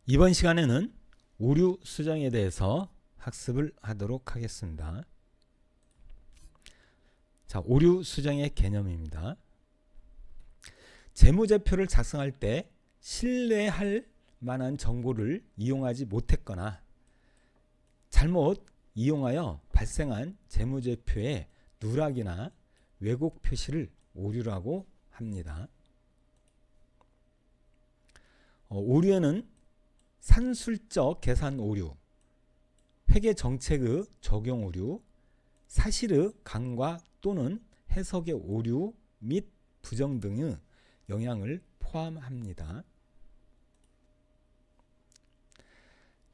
이번 시간에는 오류 수정에 대해서 학습을 하도록 하겠습니다. 자, 오류 수정의 개념입니다. 재무제표를 작성할 때 신뢰할 만한 정보를 이용하지 못했거나 잘못 이용하여 발생한 재무제표의 누락이나 왜곡 표시를 오류라고 합니다. 오류에는 산술적 계산 오류, 회계 정책의 적용 오류, 사실의 간과 또는 해석의 오류 및 부정 등의 영향을 포함합니다.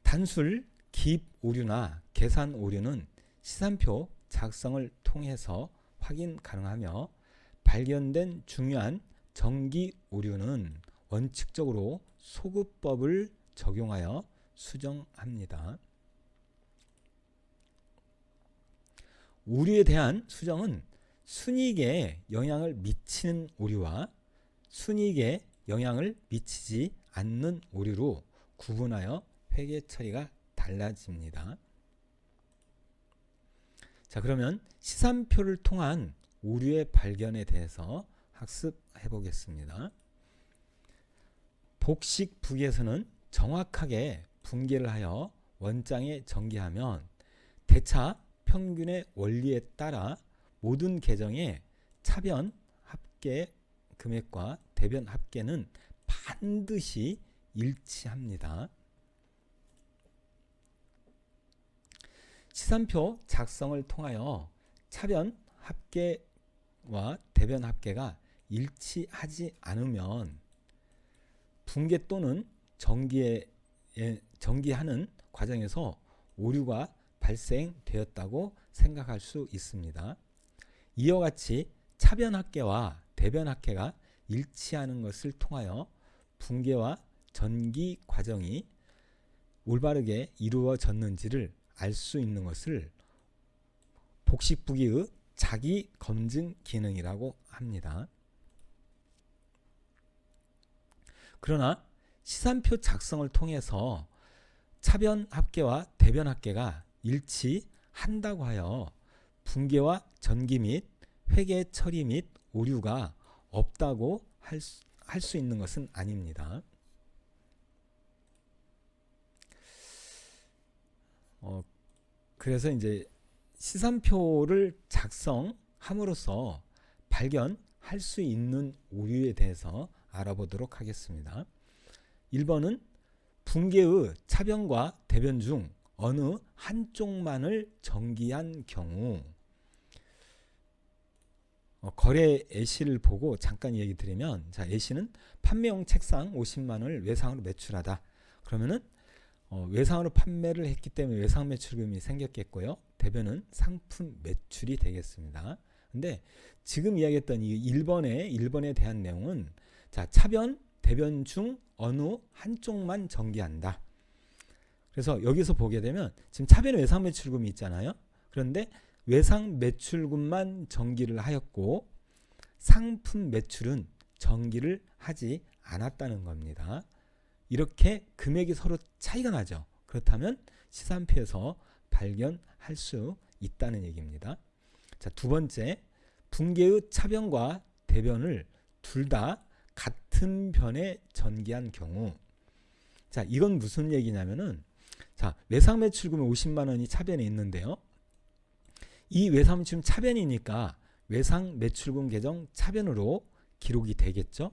단술 기입 오류나 계산 오류는 시산표 작성을 통해서 확인 가능하며 발견된 중요한 정기 오류는 원칙적으로 소급법을 적용하여 수정합니다. 오류에 대한 수정은 순이익에 영향을 미치는 오류와 순이익에 영향을 미치지 않는 오류로 구분하여 회계 처리가 달라집니다. 자, 그러면 시산표를 통한 오류의 발견에 대해서 학습해 보겠습니다. 복식부기에서는 정확하게 분계를 하여 원장에 전개하면 대차 평균의 원리에 따라 모든 계정의 차변 합계 금액과 대변 합계는 반드시 일치합니다. 시산표 작성을 통하여 차변 합계와 대변 합계가 일치하지 않으면 분계 또는 전기하는 과정에서 오류가 발생되었다고 생각할 수 있습니다. 이와 같이 차변 합계와 대변 합계가 일치하는 것을 통하여 분계와 전기 과정이 올바르게 이루어졌는지를 알 수 있는 것을 복식부기의 자기 검증 기능이라고 합니다. 그러나 시산표 작성을 통해서 차변 합계와 대변 합계가 일치한다고 하여 분계와 전기 및 회계 처리 및 오류가 없다고 할 수 있는 것은 아닙니다. 그래서 이제 시산표를 작성함으로써 발견할 수 있는 오류에 대해서 알아보도록 하겠습니다. 1번은 분계의 차변과 대변 중 어느 한쪽만을 전기한 경우. 거래 예시를 보고 잠깐 얘기 드리면, 자, 예시는 판매용 책상 50만 원을 외상으로 매출하다. 그러면은 외상으로 판매를 했기 때문에 외상 매출금이 생겼겠고요. 대변은 상품 매출이 되겠습니다. 근데 지금 이야기했던 이 1번에 대한 내용은, 자, 차변, 대변 중 어느 한쪽만 전기한다. 그래서 여기서 보게 되면 지금 차변에 외상 매출금이 있잖아요. 그런데 외상 매출금만 전기를 하였고 상품 매출은 전기를 하지 않았다는 겁니다. 이렇게 금액이 서로 차이가 나죠. 그렇다면 시산표에서 발견할 수 있다는 얘기입니다. 자, 두 번째, 분계의 차변과 대변을 둘 다 같은 변에 전기한 경우. 자, 이건 무슨 얘기냐면은, 자, 외상 매출금이 50만 원이 차변에 있는데요. 이 외상 매출금 차변이니까 외상 매출금 계정 차변으로 기록이 되겠죠.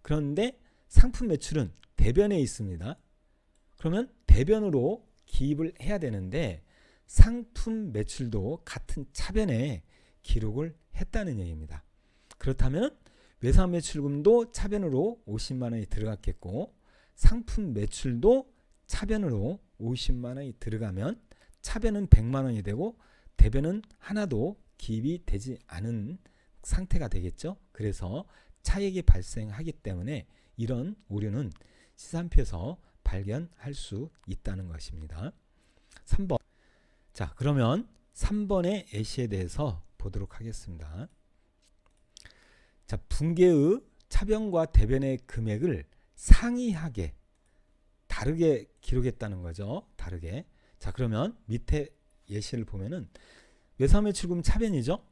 그런데 상품 매출은 대변에 있습니다. 그러면 대변으로 기입을 해야 되는데 상품 매출도 같은 차변에 기록을 했다는 얘기입니다. 그렇다면 외상 매출금도 차변으로 50만 원이 들어갔겠고 상품 매출도 차변으로 50만 원이 들어가면 차변은 100만 원이 되고 대변은 하나도 기입이 되지 않은 상태가 되겠죠. 그래서 차익이 발생하기 때문에 이런 오류는 시산표에서 발견할 수 있다는 것입니다. 3번. 자, 그러면 3번의 예시에 대해서 보도록 하겠습니다. 자, 분계의 차변과 대변의 금액을 상이하게 다르게 기록했다는 거죠. 다르게. 자, 그러면 밑에 예시를 보면은 외상 매출금 차변이죠.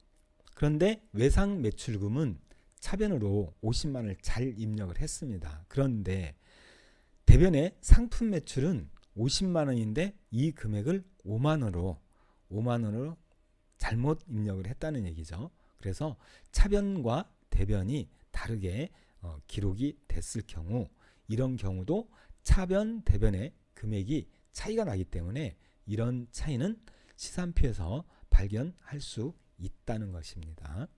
그런데 외상 매출금은 차변으로 50만을 잘 입력을 했습니다. 그런데 대변의 상품 매출은 50만 원인데 이 금액을 5만 원으로 잘못 입력을 했다는 얘기죠. 그래서 차변과 대변이 다르게 기록이 됐을 경우, 이런 경우도 차변 대변의 금액이 차이가 나기 때문에 이런 차이는 시산표에서 발견할 수 있다는 것입니다.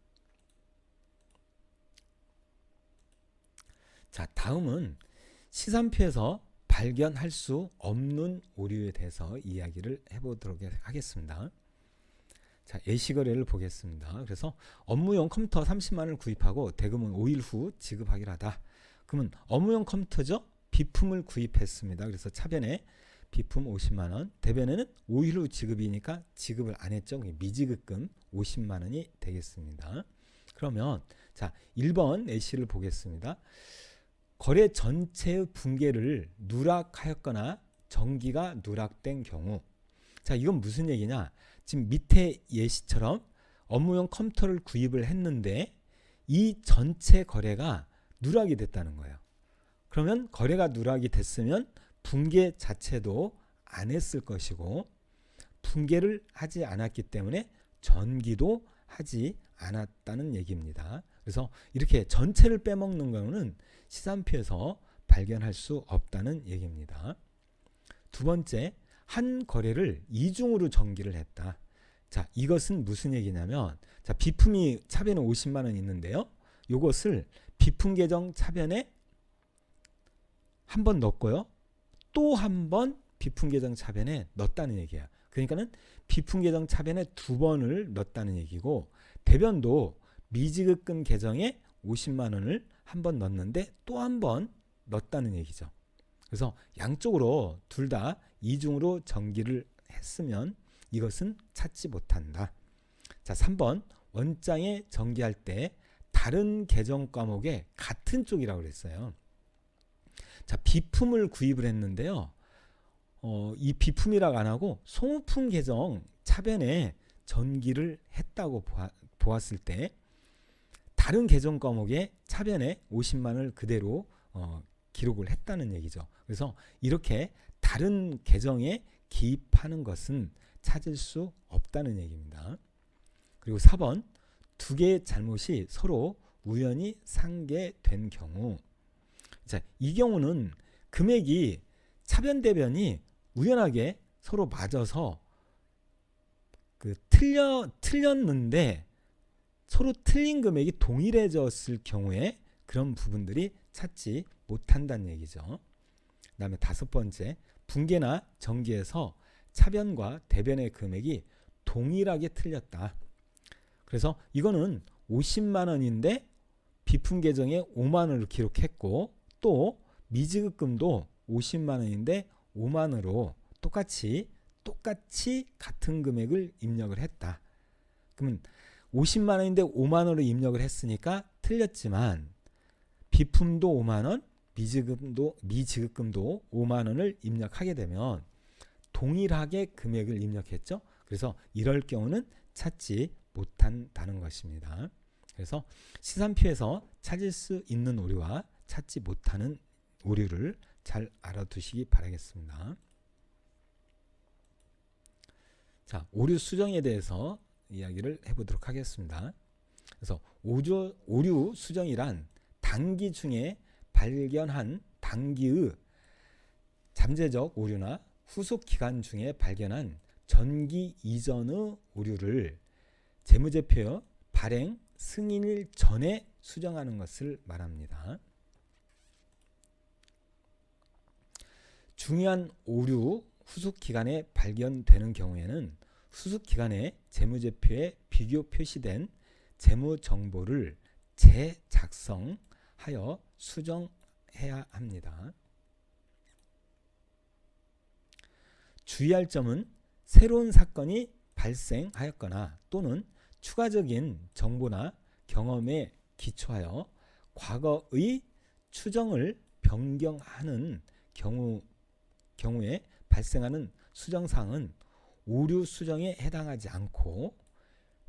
자, 다음은 시산표에서 발견할 수 없는 오류에 대해서 이야기를 해보도록 하겠습니다. 자, 예시거래를 보겠습니다. 그래서 업무용 컴퓨터 30만 원을 구입하고 대금은 5일 후 지급하기로 하다. 그러면 업무용 컴퓨터죠? 비품을 구입했습니다. 그래서 차변에 비품 50만 원, 대변에는 5일 후 지급이니까 지급을 안 했죠. 미지급금 50만 원이 되겠습니다. 그러면 자, 1번 예시를 보겠습니다. 거래 전체의 붕괴를 누락하였거나 정기가 누락된 경우. 자, 이건 무슨 얘기냐? 지금 밑에 예시처럼 업무용 컴퓨터를 구입을 했는데 이 전체 거래가 누락이 됐다는 거예요. 그러면 거래가 누락이 됐으면 붕괴 자체도 안 했을 것이고, 붕괴를 하지 않았기 때문에 전기도 하지 않았다는 얘기입니다. 그래서 이렇게 전체를 빼먹는 경우는 시산표에서 발견할 수 없다는 얘기입니다. 두 번째, 한 거래를 이중으로 전기를 했다. 자, 이것은 무슨 얘기냐면, 자, 비품이 차변에 50만 원 있는데요. 이것을 비품 계정 차변에 한 번 넣었고요. 또 한 번 비품 계정 차변에 넣었다는 얘기야. 그러니까는 비품 계정 차변에 두 번을 넣었다는 얘기고, 대변도 미지급금 계정에 50만 원을 한 번 넣었는데 또 한 번 넣었다는 얘기죠. 그래서 양쪽으로 둘 다 이중으로 전기를 했으면 이것은 찾지 못한다. 자, 3번 원장에 전기할 때 다른 계정 과목에 같은 쪽이라고 그랬어요. 자, 비품을 구입을 했는데요. 이 비품이라고 안 하고 소모품 계정 차변에 전기를 했다고 보았을 때 다른 계정 과목에 차변에 50만 원을 그대로 기록을 했다는 얘기죠. 그래서 이렇게 다른 계정에 기입하는 것은 찾을 수 없다는 얘기입니다. 그리고 4번 두 개의 잘못이 서로 우연히 상계된 경우. 자, 이 경우는 금액이 차변 대변이 우연하게 서로 맞아서 틀렸는데 서로 틀린 금액이 동일해졌을 경우에 그런 부분들이 찾지 못한다는 얘기죠. 그 다음에 5번째, 붕괴나 전기에서 차변과 대변의 금액이 동일하게 틀렸다. 그래서 이거는 50만 원인데 비품 계정에 5만 원을 기록했고, 또 미지급금도 50만 원인데 5만 원으로 똑같이 같은 금액을 입력을 했다. 그러면 50만 원인데 5만 원으로 입력을 했으니까 틀렸지만 비품도 5만 원, 미지급금도 5만 원을 입력하게 되면 동일하게 금액을 입력했죠. 그래서 이럴 경우는 찾지 못한다는 것입니다. 그래서 시산표에서 찾을 수 있는 오류와 찾지 못하는 오류를 잘 알아두시기 바라겠습니다. 자, 오류 수정에 대해서 이야기를 해보도록 하겠습니다. 그래서 오류 수정이란 단기 중에 발견한 단기의 잠재적 오류나 후속 기간 중에 발견한 전기 이전의 오류를 재무제표의 발행 승인일 전에 수정하는 것을 말합니다. 중요한 오류 후속 기간에 발견되는 경우에는 후속 기간에 재무제표에 비교 표시된 재무 정보를 재작성하여 수정해야 합니다. 주의할 점은 새로운 사건이 발생하였거나 또는 추가적인 정보나 경험에 기초하여 과거의 추정을 변경하는 경우에 경우에 발생하는 수정사항은 오류 수정에 해당하지 않고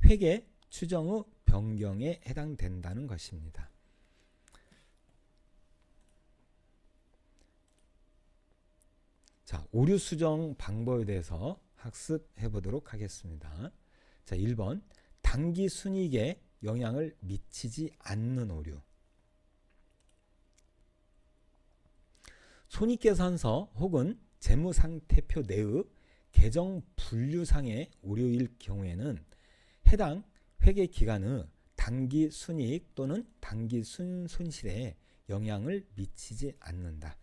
회계 추정 후 변경에 해당된다는 것입니다. 자, 오류 수정 방법에 대해서 학습해 보도록 하겠습니다. 자, 1번 당기 순이익에 영향을 미치지 않는 오류. 손익계산서 혹은 재무상태표 내의 계정 분류상의 오류일 경우에는 해당 회계기간의 당기 순이익 또는 당기 순손실에 영향을 미치지 않는다.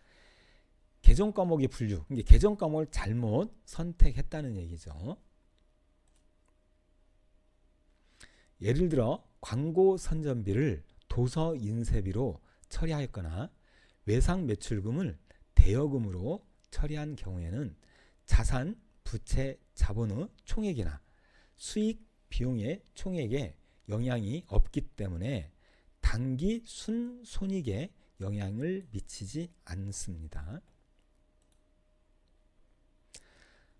계정 과목의 분류, 이게 계정 과목을 잘못 선택했다는 얘기죠. 예를 들어 광고 선전비를 도서 인쇄비로 처리하였거나 외상 매출금을 대여금으로 처리한 경우에는 자산, 부채, 자본의 총액이나 수익, 비용의 총액에 영향이 없기 때문에 당기 순손익에 영향을 미치지 않습니다.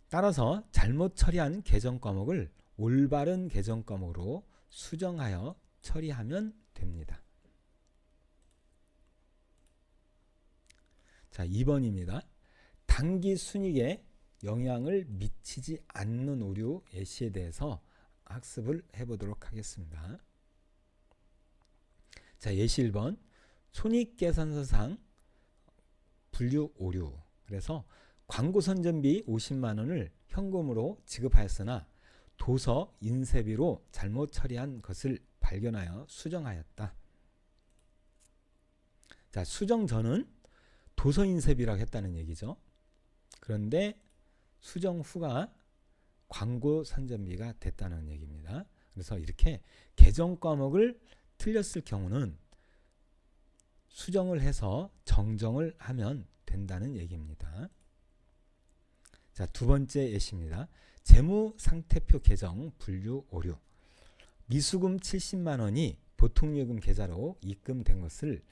따라서 잘못 처리한 계정 과목을 올바른 계정 과목으로 수정하여 처리하면 됩니다. 자, 2번입니다. 당기 순이익에 영향을 미치지 않는 오류 예시에 대해서 학습을 해보도록 하겠습니다. 자, 예시 1번 손익계산서상 분류 오류. 그래서 광고 선전비 50만 원을 현금으로 지급하였으나 도서 인쇄비로 잘못 처리한 것을 발견하여 수정하였다. 자, 수정 전은 도서 인쇄비라고 했다는 얘기죠. 그런데 수정 후가 광고 선전비가 됐다는 얘기입니다. 그래서 이렇게 계정 과목을 틀렸을 경우는 수정을 해서 정정을 하면 된다는 얘기입니다. 자, 두 번째 예시입니다. 재무상태표 계정 분류 오류. 미수금 70만 원이 보통예금 계좌로 입금된 것을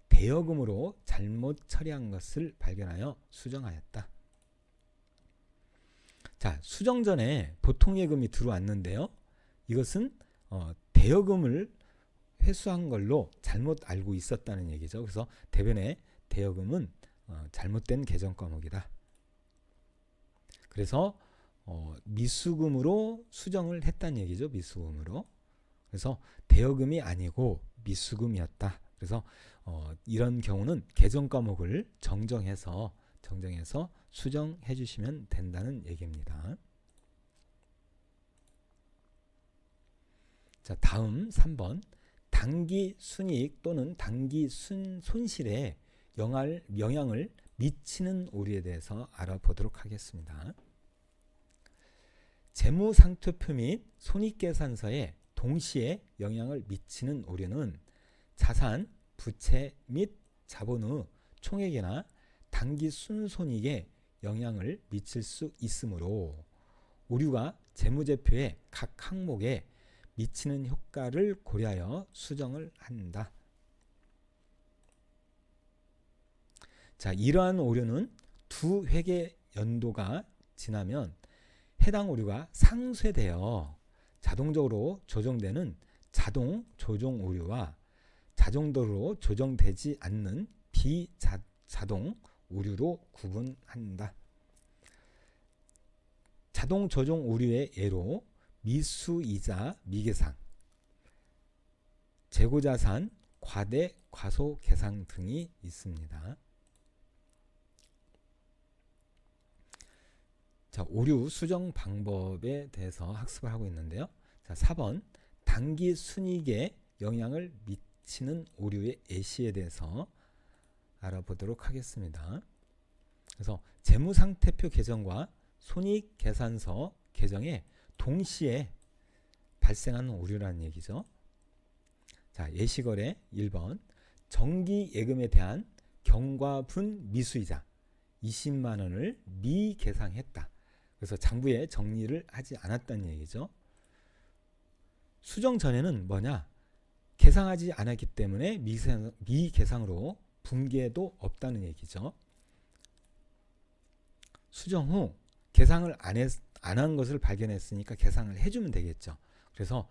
대여금으로 잘못 처리한 것을 발견하여 수정하였다. 자, 수정 전에 보통예금이 들어왔는데요. 이것은 대여금을 회수한 걸로 잘못 알고 있었다는 얘기죠. 그래서 대변에 대여금은 잘못된 계정 과목이다. 그래서 미수금으로 수정을 했다는 얘기죠. 미수금으로. 그래서 대여금이 아니고 미수금이었다. 그래서 이런 경우는 계정 과목을 정정해서 수정해 주시면 된다는 얘기입니다. 자, 다음 3번 당기 순이익 또는 당기 손실에 영향을 미치는 오류에 대해서 알아보도록 하겠습니다. 재무상태표 및 손익계산서에 동시에 영향을 미치는 오류는 자산, 부채 및 자본의 총액이나 당기 순손익에 영향을 미칠 수 있으므로 오류가 재무제표의 각 항목에 미치는 효과를 고려하여 수정을 한다. 자, 이러한 오류는 두 회계 연도가 지나면 해당 오류가 상쇄되어 자동적으로 조정되는 자동 조정 오류와 자동적으로 조정되지 않는 비자동 오류로 구분한다. 자동 조정 오류의 예로 미수이자 미계상, 재고자산 과대 과소계상 등이 있습니다. 자, 오류 수정 방법에 대해서 학습을 하고 있는데요. 자, 4번 당기 순이익에 영향을 미치는 오류의 예시에 대해서 알아보도록 하겠습니다. 그래서 재무상태표 계정과 손익계산서 계정에 동시에 발생하는 오류라는 얘기죠. 자, 예시거래 1번 정기예금에 대한 경과분 미수이자 20만 원을 미계상했다. 그래서 장부에 정리를 하지 않았다는 얘기죠. 수정 전에는 뭐냐? 계상하지 않았기 때문에 미계상으로 분계도 없다는 얘기죠. 수정 후 계상을 안 한 것을 발견했으니까 계상을 해주면 되겠죠. 그래서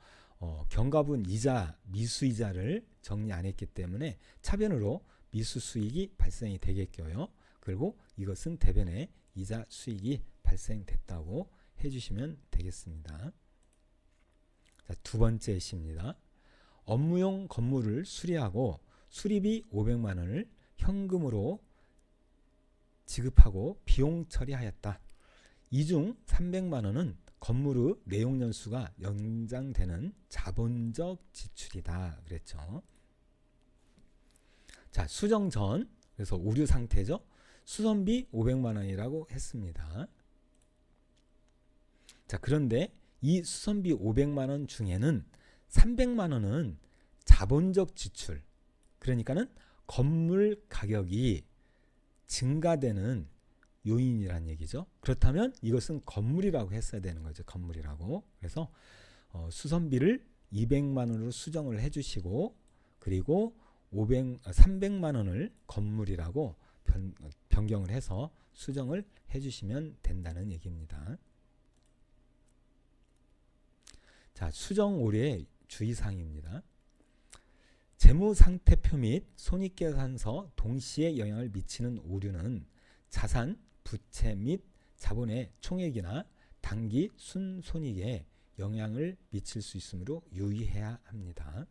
경과분 이자, 미수이자를 정리 안 했기 때문에 차변으로 미수 수익이 발생이 되겠고요. 그리고 이것은 대변에 이자 수익이 발생됐다고 해주시면 되겠습니다. 자, 두 번째 시입니다. 업무용 건물을 수리하고 수리비 500만 원을 현금으로 지급하고 비용 처리하였다. 이 중 300만 원은 건물의 내용 연수가 연장되는 자본적 지출이다 그랬죠. 자, 수정 전, 그래서 오류 상태죠. 수선비 500만 원이라고 했습니다. 자, 그런데 이 수선비 500만 원 중에는 300만 원은 자본적 지출, 그러니까는 건물 가격이 증가되는 요인이란 얘기죠. 그렇다면 이것은 건물이라고 했어야 되는 거죠. 건물이라고. 그래서 수선비를 200만 원으로 수정을 해주시고, 그리고 300만 원을 건물이라고 변경을 해서 수정을 해주시면 된다는 얘기입니다. 자, 수정 오류의 주의사항입니다. 재무상태표 및 손익계산서 동시에 영향을 미치는 오류는 자산, 부채 및 자본의 총액이나 단기 순손익에 영향을 미칠 수 있으므로 유의해야 합니다.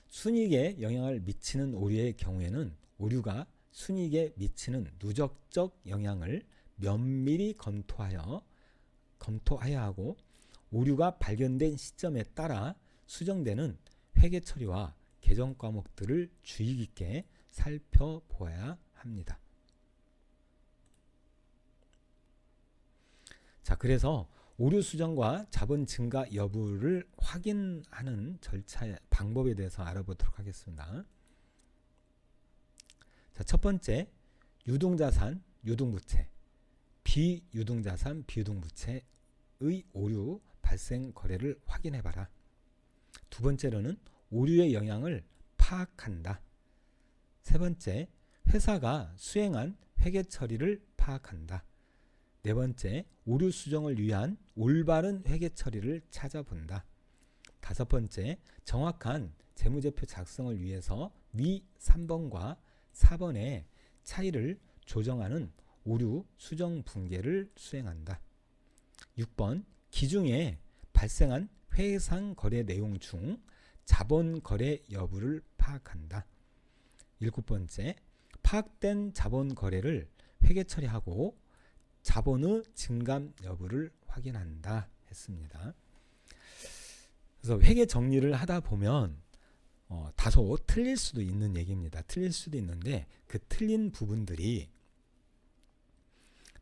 순이익에 영향을 미치는 오류의 경우에는 오류가 순이익에 미치는 누적적 영향을 면밀히 검토하여야 하고, 오류가 발견된 시점에 따라 수정되는 회계 처리와 개정 과목들을 주의 깊게 살펴보아야 합니다. 자, 그래서 오류 수정과 자본 증가 여부를 확인하는 절차 방법에 대해서 알아보도록 하겠습니다. 자, 첫 번째, 유동자산, 유동부채, 비유동자산, 비유동부채의 오류 발생 거래를 확인해봐라. 두 번째로는 오류의 영향을 파악한다. 세 번째, 회사가 수행한 회계 처리를 파악한다. 네 번째, 오류 수정을 위한 올바른 회계 처리를 찾아본다. 다섯 번째, 정확한 재무제표 작성을 위해서 위 3번과 4번의 차이를 조정하는 오류 수정 분계를 수행한다. 6번, 기중에 발생한 회상 거래 내용 중 자본 거래 여부를 파악한다. 7번째, 파악된 자본 거래를 회계 처리하고 자본의 증감 여부를 확인한다 했습니다. 그래서 회계 정리를 하다 보면 다소 틀릴 수도 있는 얘기입니다. 틀릴 수도 있는데 그 틀린 부분들이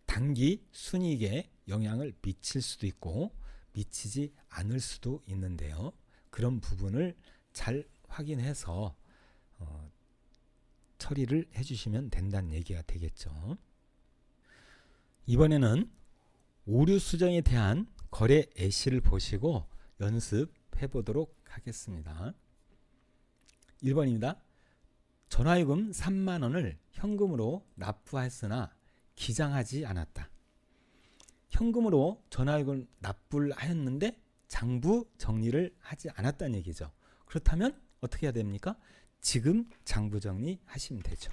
단기 순이익에 영향을 미칠 수도 있고 미치지 않을 수도 있는데요. 그런 부분을 잘 확인해서 처리를 해주시면 된다는 얘기가 되겠죠. 이번에는 오류 수정에 대한 거래 예시를 보시고 연습해 보도록 하겠습니다. 1번입니다. 전화요금 3만 원을 현금으로 납부했으나 기장하지 않았다. 현금으로 전화요금 납부를 하였는데 장부 정리를 하지 않았다는 얘기죠. 그렇다면 어떻게 해야 됩니까? 지금 장부 정리하시면 되죠.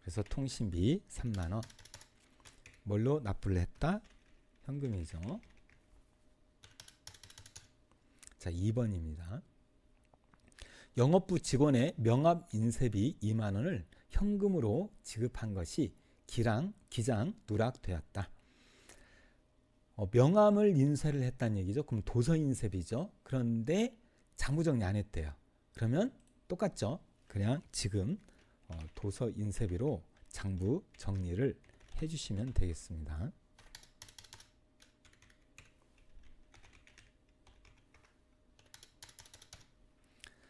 그래서 통신비 3만 원. 뭘로 납부를 했다? 현금이죠. 자, 2번입니다. 영업부 직원의 명합 인쇄비 2만 원을 현금으로 지급한 것이 기장 누락되었다. 명함을 인쇄를 했다는 얘기죠. 그럼 도서 인쇄비죠. 그런데 장부 정리 안 했대요. 그러면 똑같죠. 그냥 지금 도서 인쇄비로 장부 정리를 해주시면 되겠습니다.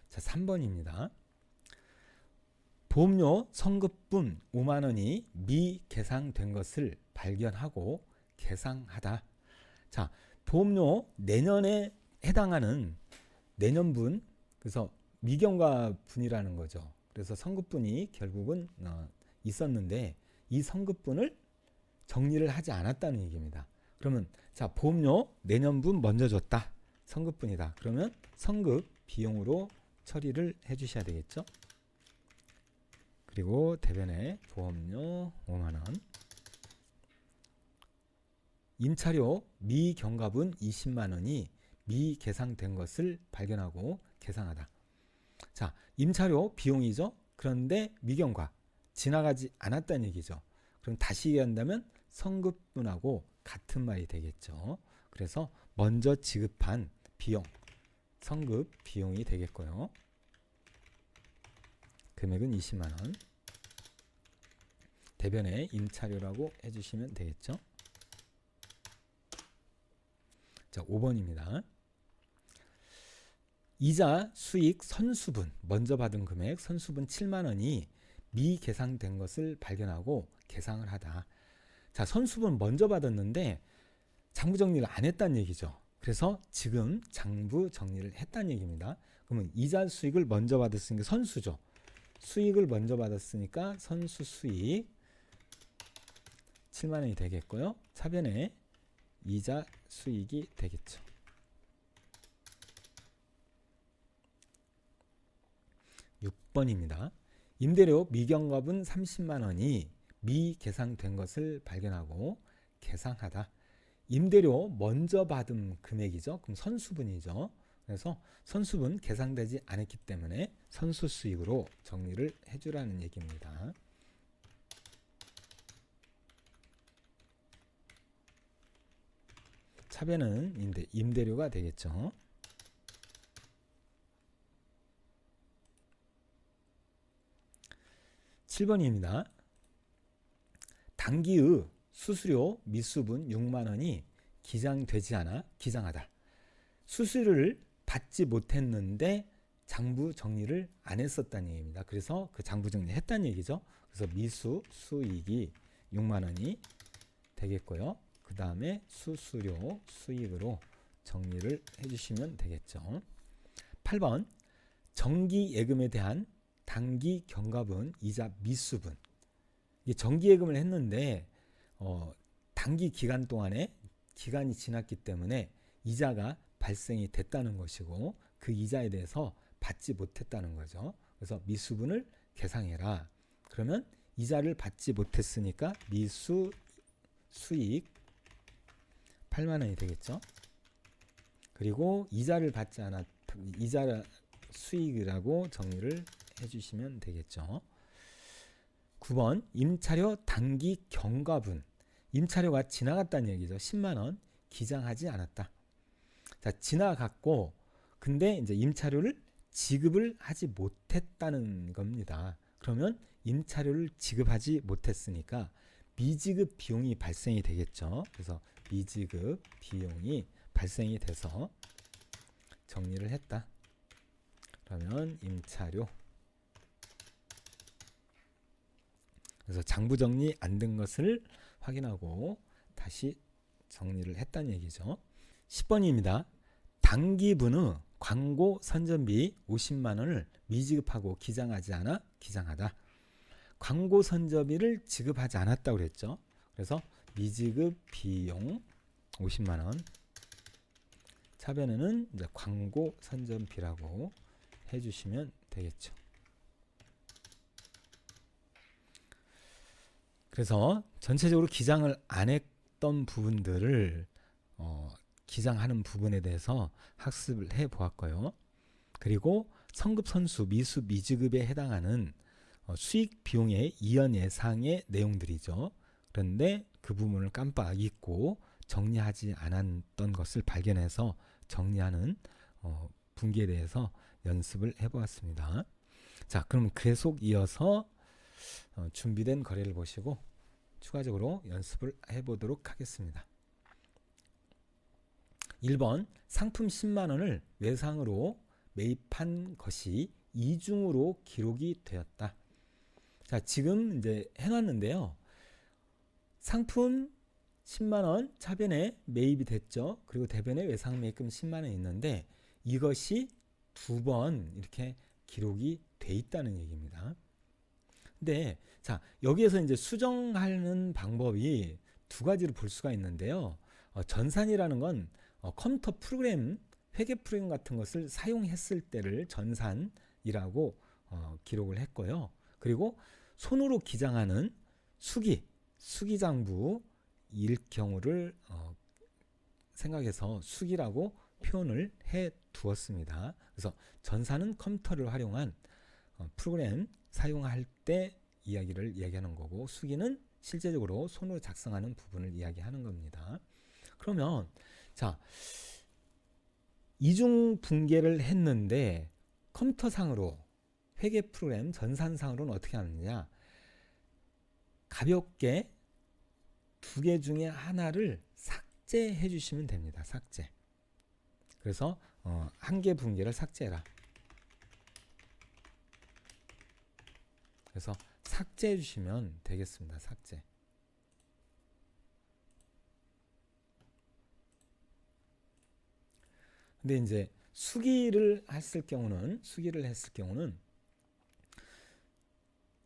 자, 3번입니다. 보험료 성급분 5만 원이 미계상된 것을 발견하고 계상하다. 자, 보험료 내년에 해당하는 내년분, 그래서 미경과분이라는 거죠. 그래서 성급분이 결국은 있었는데 이 성급분을 정리를 하지 않았다는 얘기입니다. 그러면 자, 보험료 내년분 먼저 줬다. 성급분이다. 그러면 성급 비용으로 처리를 해 주셔야 되겠죠. 그리고 대변에 보험료 5만원, 임차료 미경과분 20만원이 미계상된 것을 발견하고 계상하다. 자, 임차료 비용이죠. 그런데 미경과 지나가지 않았다는 얘기죠. 그럼 다시 얘기한다면 성급분하고 같은 말이 되겠죠. 그래서 먼저 지급한 비용, 성급 비용이 되겠고요. 금액은 20만원. 대변에 임차료라고 해주시면 되겠죠. 자, 5번입니다. 이자 수익 선수분, 먼저 받은 금액 선수분 7만원이 미계상된 것을 발견하고 계상을 하다. 자, 선수분 먼저 받았는데 장부 정리를 안 했다는 얘기죠. 그래서 지금 장부 정리를 했다는 얘기입니다. 그러면 이자 수익을 먼저 받았으니까 선수죠. 수익을 먼저 받았으니까 선수 수익 7만원이 되겠고요. 차변에 이자 수익이 되겠죠. 6번입니다. 임대료 미경과분 30만원이 미계상된 것을 발견하고 계상하다. 임대료 먼저 받은 금액이죠. 그럼 선수분이죠. 그래서 선수분 계상되지 않았기 때문에 선수 수익으로 정리를 해주라는 얘기입니다. 차변은 임대료가 되겠죠. 7번입니다. 당기의 수수료 미수분 6만원이 기장되지 않아 기장하다. 수수료를 받지 못했는데 장부 정리를 안 했었다는 얘기입니다. 그래서 그 장부 정리를 했다는 얘기죠. 그래서 미수 수익이 6만원이 되겠고요. 그 다음에 수수료 수익으로 정리를 해주시면 되겠죠. 8번 정기예금에 대한 단기 경과분 이자 미수분. 정기예금을 했는데 단기 기간 동안에 기간이 지났기 때문에 이자가 발생이 됐다는 것이고 그 이자에 대해서 받지 못했다는 거죠. 그래서 미수분을 계상해라. 그러면 이자를 받지 못했으니까 미수 수익 8만원이 되겠죠. 그리고 이자를 받지 않았 이자 수익이라고 정리를 해주시면 되겠죠. 9번 임차료 단기 경과분. 임차료가 지나갔다는 얘기죠. 10만원 기장하지 않았다. 자, 지나갔고 근데 이제 임차료를 지급을 하지 못했다는 겁니다. 그러면 임차료를 지급하지 못했으니까 미지급 비용이 발생이 되겠죠. 그래서 미지급 비용이 발생이 돼서 정리를 했다. 그러면 임차료. 그래서 장부 정리 안 된 것을 확인하고 다시 정리를 했다는 얘기죠. 10번입니다. 당기분의 광고 선전비 50만원을 미지급하고 기장하지 않아 기장하다. 광고 선전비를 지급하지 않았다고 그랬죠. 그래서 미지급 비용 50만원. 차변에는 이제 광고 선전비라고 해주시면 되겠죠. 그래서 전체적으로 기장을 안 했던 부분들을 기장하는 부분에 대해서 학습을 해 보았고요. 그리고 성급 선수 미수 미지급에 해당하는 수익 비용의 이연 예상의 내용들이죠. 그런데 그 부분을 깜빡 잊고 정리하지 않았던 것을 발견해서 정리하는 분기에 대해서 연습을 해 보았습니다. 자, 그럼 계속 이어서 준비된 거래를 보시고 추가적으로 연습을 해보도록 하겠습니다. 1번 상품 10만원을 외상으로 매입한 것이 이중으로 기록이 되었다. 자, 지금 이제 해놨는데요. 상품 10만원 차변에 매입이 됐죠. 그리고 대변에 외상 매입금 10만원 있는데 이것이 2번 이렇게 기록이 돼 있다는 얘기입니다. 근데 자, 여기에서 이제 수정하는 방법이 두 가지로 볼 수가 있는데요. 전산이라는 건 컴퓨터 프로그램, 회계 프로그램 같은 것을 사용했을 때를 전산이라고 기록을 했고요. 그리고 손으로 기장하는 수기장부일 경우를 생각해서 수기라고 표현을 해 두었습니다. 그래서 전산은 컴퓨터를 활용한 프로그램 사용할 때 이야기하는 거고, 수기는 실제적으로 손으로 작성하는 부분을 이야기하는 겁니다. 그러면 자, 이중 분계를 했는데 컴퓨터상으로 회계 프로그램 전산상으로는 어떻게 하느냐, 가볍게 두 개 중에 하나를 삭제해 주시면 됩니다. 삭제. 그래서 한 개 분계를 삭제해라. 그래서 삭제해 주시면 되겠습니다. 삭제. 근데 이제 수기를 했을 경우는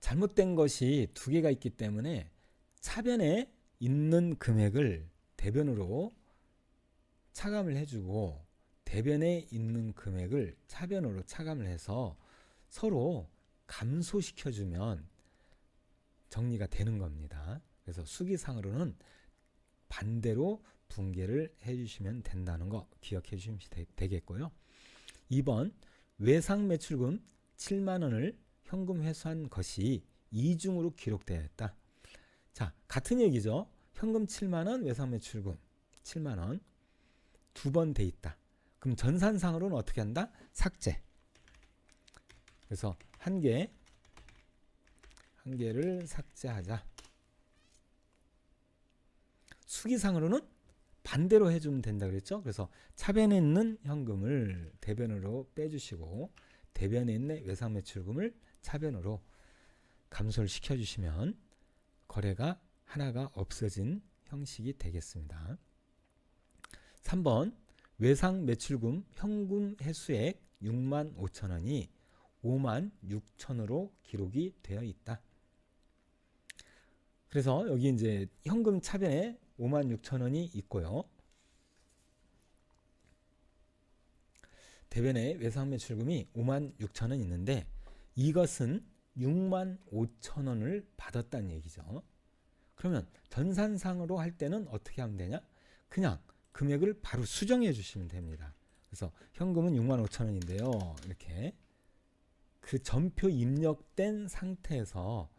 잘못된 것이 두 개가 있기 때문에 차변에 있는 금액을 대변으로 차감을 해주고, 대변에 있는 금액을 차변으로 차감을 해서 서로 감소시켜주면 정리가 되는 겁니다. 그래서 수기상으로는 반대로 분계를 해주시면 된다는 거 기억해 주시면 되겠고요. 2번, 외상 매출금 7만 원을 현금 회수한 것이 이중으로 기록되어 있다. 자, 같은 얘기죠. 현금 7만 원, 외상 매출금 7만 원 두 번 돼 있다. 그럼 전산상으로는 어떻게 한다? 삭제. 그래서 한 개를 삭제하자. 수기상으로는 반대로 해주면 된다 그랬죠. 그래서 차변에 있는 현금을 대변으로 빼주시고, 대변에 있는 외상 매출금을 차변으로 감소를 시켜주시면 거래가 하나가 없어진 형식이 되겠습니다. 3번, 외상 매출금 현금 회수액 6만 5천 원이 5만 6천으로 기록이 되어 있다. 그래서 여기 이제 현금 차변에 5만 6천 원이 있고요. 대변에 외상 매출금이 5만 6천 원 있는데, 이것은 6만 5천 원을 받았다는 얘기죠. 그러면 전산상으로 할 때는 어떻게 하면 되냐? 그냥 금액을 바로 수정해 주시면 됩니다. 그래서 현금은 6만 5천 원인데요. 이렇게 그 전표 입력된 상태에서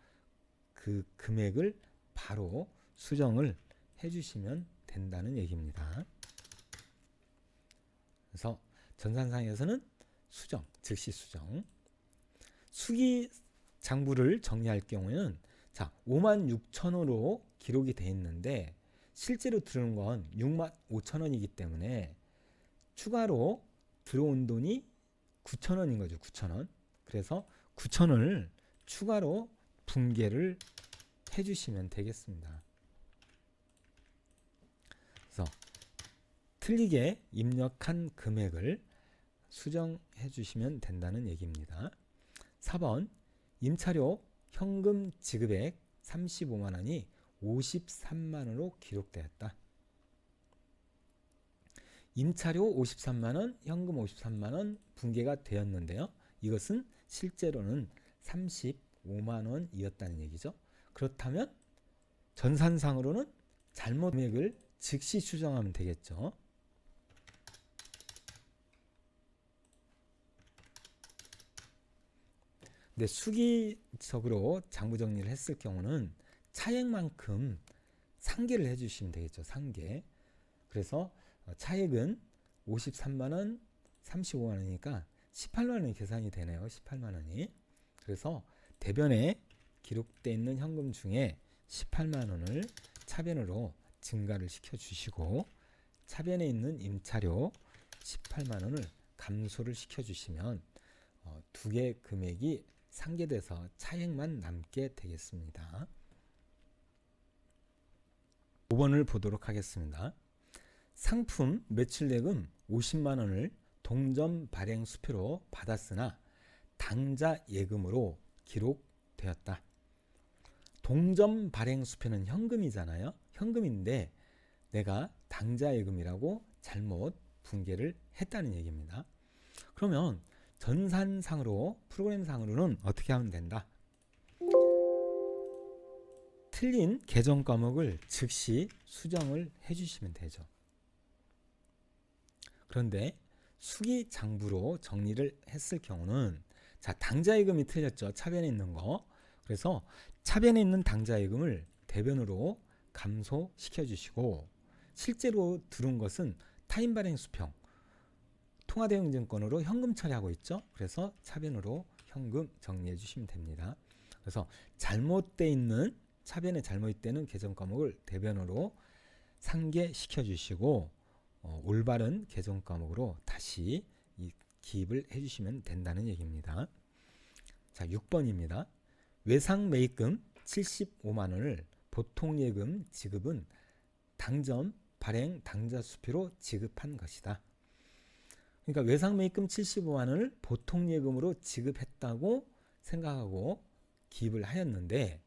그 금액을 바로 수정을 해주시면 된다는 얘기입니다. 그래서 전산상에서는 수정, 즉시 수정. 수기 장부를 정리할 경우에는 자, 5만 6천 원으로 기록이 되어 있는데 실제로 들어온 건 6만 5천 원이기 때문에 추가로 들어온 돈이 9천 원인 거죠. 9천 원. 그래서 9천 원을 추가로 분계를 해주시면 되겠습니다. 그래서 틀리게 입력한 금액을 수정해 주시면 된다는 얘기입니다. 4번, 임차료 현금 지급액 35만 원이 53만 원으로 기록되었다. 임차료 53만 원, 현금 53만 원 분계가 되었는데요. 이것은 실제로는 35만 원이었다는 얘기죠. 그렇다면 전산상으로는 잘못 금액을 즉시 수정하면 되겠죠. 근데 수기적으로 장부 정리를 했을 경우는 차액만큼 상계를 해주시면 되겠죠. 상계. 그래서 차액은 53만 원, 35만 원이니까 18만 원이 계산이 되네요. 18만 원이. 그래서 대변에 기록되어 있는 현금 중에 18만 원을 차변으로 증가를 시켜주시고, 차변에 있는 임차료 18만 원을 감소를 시켜주시면 두 개 금액이 상계돼서 차액만 남게 되겠습니다. 5번을 보도록 하겠습니다. 상품 매출대금 50만 원을 동점 발행 수표로 받았으나 당자 예금으로 기록되었다. 동점 발행 수표는 현금이잖아요. 현금인데 내가 당좌예금이라고 잘못 분계를 했다는 얘기입니다. 그러면 전산상으로 프로그램상으로는 어떻게 하면 된다? 틀린 계정 과목을 즉시 수정을 해주시면 되죠. 그런데 수기장부로 정리를 했을 경우는 자, 당좌예금이 틀렸죠. 차변에 있는 거. 그래서 차변에 있는 당좌예금을 대변으로 감소시켜 주시고 실제로 들어온 것은 타임 발행 수평 통화대행증권으로 현금 처리하고 있죠. 그래서 차변으로 현금 정리해 주시면 됩니다. 그래서 잘못되어 있는 차변에 잘못되는 계정 과목을 대변으로 상계시켜 주시고 올바른 계정 과목으로 다시 기입을 해주시면 된다는 얘기입니다. 자, 6번입니다. 외상 매입금 75만 원을 보통예금 지급은 당점 발행 당좌 수표로 지급한 것이다. 그러니까 외상 매입금 75만 원을 보통예금으로 지급했다고 생각하고 기입을 하였는데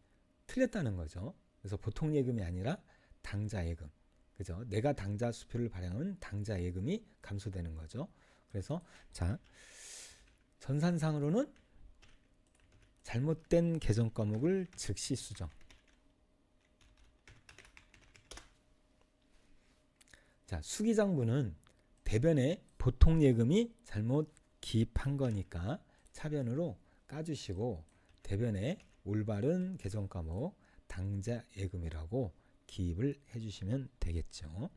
틀렸다는 거죠. 그래서 보통예금이 아니라 당좌예금. 그죠? 내가 당좌 수표를 발행하면 당좌예금이 감소되는 거죠. 그래서 자, 전산상으로는 잘못된 계정 과목을 즉시 수정. 자, 수기장부는 대변에 보통예금이 잘못 기입한 거니까 차변으로 까주시고 대변에 올바른 계정 과목 당좌예금이라고 기입을 해주시면 되겠죠.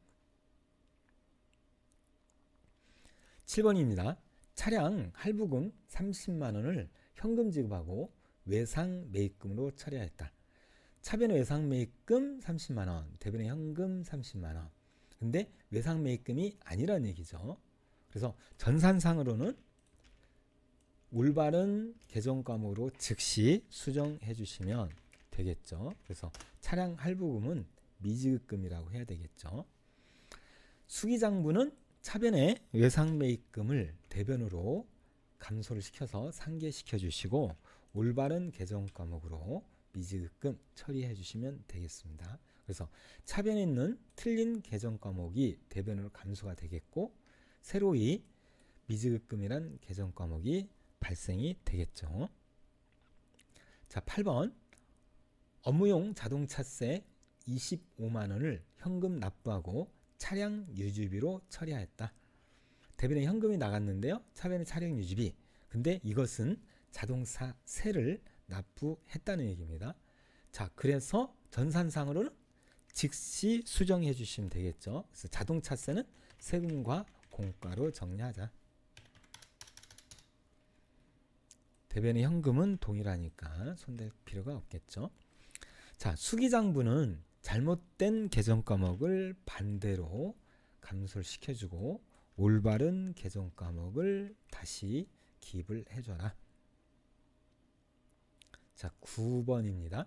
7번입니다. 차량 할부금 30만 원을 현금 지급하고 외상 매입금으로 처리하였다. 차변 외상 매입금 30만 원, 대변의 현금 30만 원. 근데 외상 매입금이 아니란 얘기죠. 그래서 전산상으로는 올바른 계정 과목으로 즉시 수정해 주시면 되겠죠. 그래서 차량 할부금은 미지급금이라고 해야 되겠죠. 수기장부는 차변의 외상 매입금을 대변으로 감소를 시켜서 상계시켜 주시고 올바른 계정 과목으로 미지급금 처리해 주시면 되겠습니다. 그래서 차변에 있는 틀린 계정 과목이 대변으로 감소가 되겠고 새로이 미지급금이란 계정 과목이 발생이 되겠죠. 자, 8번 업무용 자동차세 25만 원을 현금 납부하고 차량 유지비로 처리하였다. 대변에 현금이 나갔는데요. 차변에 차량 유지비. 근데 이것은 자동차세를 납부했다는 얘기입니다. 자, 그래서 전산상으로는 즉시 수정해 주시면 되겠죠. 그래서 자동차세는 세금과 공과로 정리하자. 대변의 현금은 동일하니까 손댈 필요가 없겠죠. 자, 수기장부는 잘못된 계정 과목을 반대로 감소를 시켜주고 올바른 계정 과목을 다시 기입을 해줘라. 자, 9번입니다.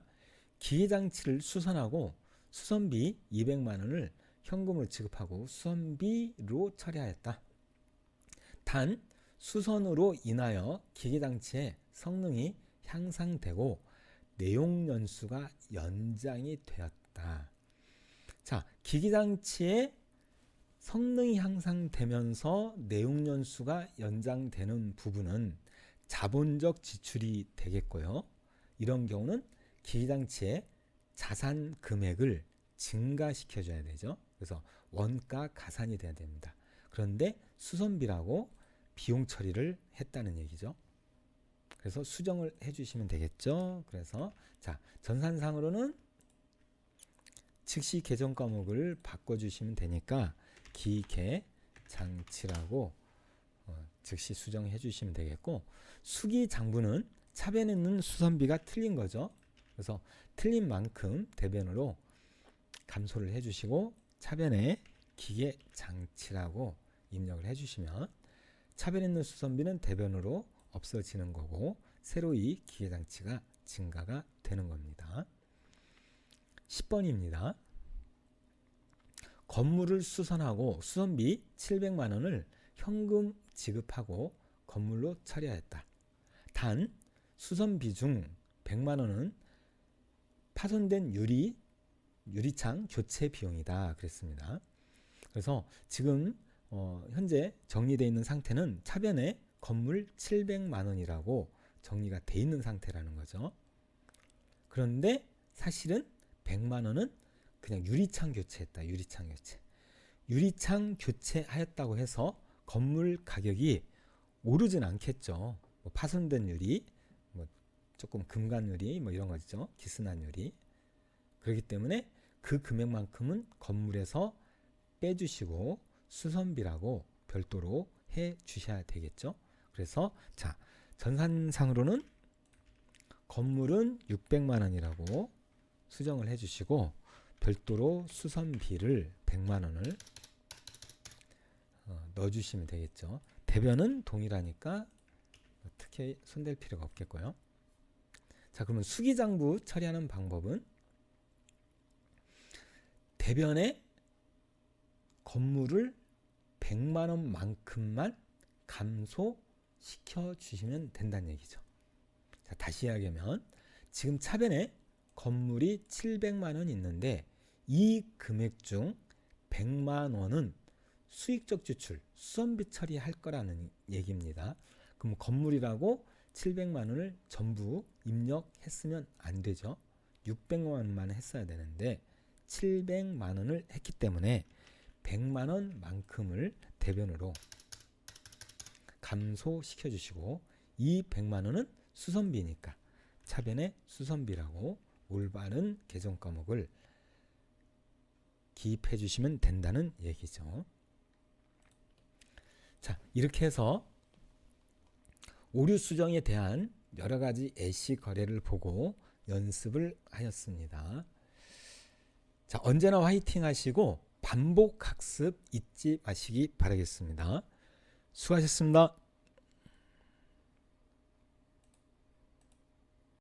기계장치를 수선하고 수선비 200만 원을 현금으로 지급하고 수선비로 처리하였다. 단 수선으로 인하여 기계장치의 성능이 향상되고 내용연수가 연장이 되었다. 자, 기계장치의 성능이 향상되면서 내용연수가 연장되는 부분은 자본적 지출이 되겠고요. 이런 경우는 기계장치의 자산 금액을 증가시켜줘야 되죠. 그래서 원가 가산이 돼야 됩니다. 그런데 수선비라고 비용 처리를 했다는 얘기죠. 그래서 수정을 해주시면 되겠죠. 그래서 자, 전산상으로는 즉시 계정 과목을 바꿔주시면 되니까 기계장치라고 즉시 수정해 주시면 되겠고 수기장부는 차변에 있는 수선비가 틀린 거죠. 그래서 틀린 만큼 대변으로 감소를 해주시고 차변에 기계장치라고 입력을 해주시면 차변에 있는 수선비는 대변으로 없어지는 거고 새로이 기계장치가 증가가 되는 겁니다. 10번입니다. 건물을 수선하고 수선비 700만 원을 현금 지급하고 건물로 처리하였다. 단 수선비 중 100만 원은 파손된 유리창 교체 비용이다 그랬습니다. 그래서 지금 현재 정리되어 있는 상태는 차변에 건물 700만 원이라고 정리가 돼 있는 상태라는 거죠. 그런데 사실은 100만 원은 그냥 유리창 교체했다. 유리창 교체하였다고 해서 건물 가격이 오르진 않겠죠. 뭐 파손된 유리, 뭐 조금 금간 유리, 뭐 이런 거죠. 기스난 유리. 그렇기 때문에 그 금액만큼은 건물에서 빼주시고 수선비라고 별도로 해 주셔야 되겠죠. 그래서 자, 전산상으로는 건물은 600만 원이라고 수정을 해 주시고 별도로 수선비를 100만 원을 넣어 주시면 되겠죠. 대변은 동일하니까 특히 손댈 필요가 없겠고요. 자, 그러면 수기장부 처리하는 방법은 대변에 건물을 100만 원만큼만 감소시켜 주시면 된다는 얘기죠. 자, 다시 이야기하면 지금 차변에 건물이 700만 원 있는데 이 금액 중 100만 원은 수익적 지출, 수선비 처리할 거라는 얘기입니다. 그럼 건물이라고 700만 원을 전부 입력했으면 안 되죠. 600만 원만 했어야 되는데 700만 원을 했기 때문에 100만 원만큼을 대변으로 감소시켜 주시고 이 100만 원은 수선비니까 차변에 수선비라고 올바른 계정 과목을 기입해 주시면 된다는 얘기죠. 자, 이렇게 해서 오류 수정에 대한 여러 가지 애시 거래를 보고 연습을 하였습니다. 자, 언제나 화이팅 하시고 반복 학습 잊지 마시기 바라겠습니다. 수고하셨습니다.